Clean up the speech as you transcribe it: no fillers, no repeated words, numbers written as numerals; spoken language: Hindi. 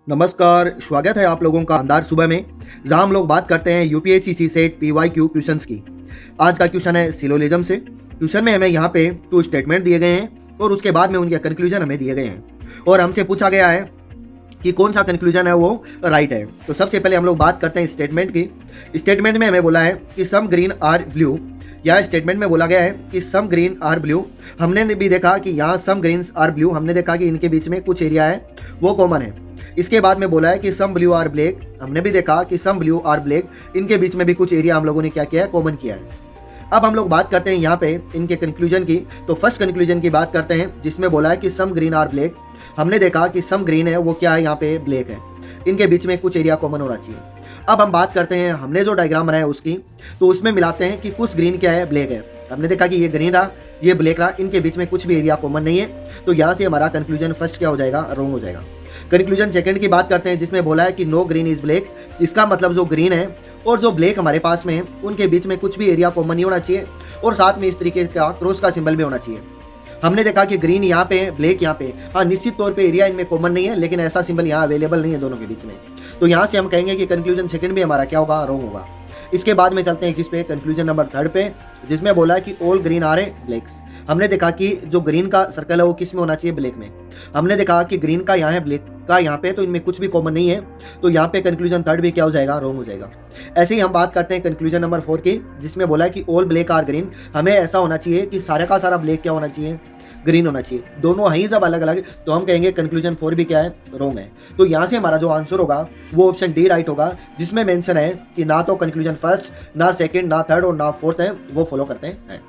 नमस्कार, स्वागत है आप लोगों का अंदाज सुबह में, जहां हम लोग बात करते हैं यूपीएससी सीसेट पीवाईक्यू क्वेश्चंस की। आज का क्वेश्चन है सिलोजिज्म से। क्वेश्चन में हमें यहाँ पे 2 स्टेटमेंट दिए गए हैं और उसके बाद में उनके कंक्लूजन हमें दिए गए हैं और हमसे पूछा गया है कि कौन सा कंक्लूजन है वो राइट है। तो सबसे पहले हम लोग बात करते हैं स्टेटमेंट की। स्टेटमेंट में हमें बोला है कि सम ग्रीन आर ब्लू, या स्टेटमेंट में बोला गया है कि सम ग्रीन आर ब्लू। हमने भी देखा कि यहाँ सम ग्रीन्स आर ब्लू, हमने देखा कि इनके बीच में कुछ एरिया है वो कॉमन है। इसके बाद में बोला है कि सम ब्लू आर ब्लैक, हमने भी देखा कि सम ब्लू आर ब्लैक, इनके बीच में भी कुछ एरिया हम लोगों ने क्या किया है, कॉमन किया है। अब हम लोग बात करते हैं यहाँ पे इनके कंक्लूजन की। तो फर्स्ट कंक्लूजन की बात करते हैं जिसमें बोला है कि सम ग्रीन आर ब्लैक। हमने देखा कि सम ग्रीन है वो क्या है, यहाँ पे ब्लैक है, इनके बीच में कुछ एरिया कॉमन होना चाहिए। अब हम बात करते हैं, हमने जो डायग्राम बनाया उसकी, तो उसमें मिलाते हैं कि कुछ ग्रीन क्या है, ब्लैक है। हमने देखा कि ये ग्रीन रहा, ये ब्लैक रहा, इनके बीच में कुछ भी एरिया कॉमन नहीं है। तो यहाँ से हमारा कंक्लूजन फर्स्ट क्या हो जाएगा, रॉन्ग हो जाएगा। कंक्लूजन सेकंड की बात करते हैं जिसमें बोला है कि नो ग्रीन इज ब्लैक। इसका मतलब जो ग्रीन है और जो ब्लैक हमारे पास में है उनके बीच में कुछ भी एरिया कॉमन नहीं होना चाहिए और साथ में इस तरीके का क्रॉस का सिंबल भी होना चाहिए। हमने देखा कि ग्रीन यहाँ पे है, ब्लैक यहाँ पे। हाँ, निश्चित तौर पे एरिया इनमें कॉमन नहीं है, लेकिन ऐसा सिंबल यहाँ अवेलेबल नहीं है दोनों के बीच में। तो यहाँ से हम कहेंगे कि कंक्लूजन सेकंड भी हमारा क्या होगा, रॉन्ग होगा। इसके बाद में चलते हैं किस पे, कंक्लूजन नंबर थर्ड पे, जिसमें बोला है कि all green are a blacks. हमने देखा कि जो ग्रीन का सर्कल है वो किस में होना चाहिए, ब्लैक में। हमने देखा कि ग्रीन का यहाँ है, ब्लैक का यहाँ पे, तो इनमें कुछ भी कॉमन नहीं है। तो यहाँ पे कंक्लूजन थर्ड भी क्या हो जाएगा, रॉन्ग हो जाएगा। ऐसे ही हम बात करते हैं कंक्लूजन नंबर 4 की, जिसमें बोला है कि ऑल ब्लैक आर ग्रीन। हमें ऐसा होना चाहिए कि सारा का सारा ब्लैक क्या होना चाहिए, ग्रीन होना चाहिए। दोनों है ही सब अलग अलग, तो हम कहेंगे कंक्लूजन 4 भी क्या है, रॉन्ग है। तो यहाँ से हमारा जो आंसर होगा वो ऑप्शन डी राइट होगा, जिसमें मेंशन है कि ना तो कंक्लूजन फर्स्ट, ना सेकंड, ना थर्ड और ना फोर्थ है वो फॉलो करते हैं।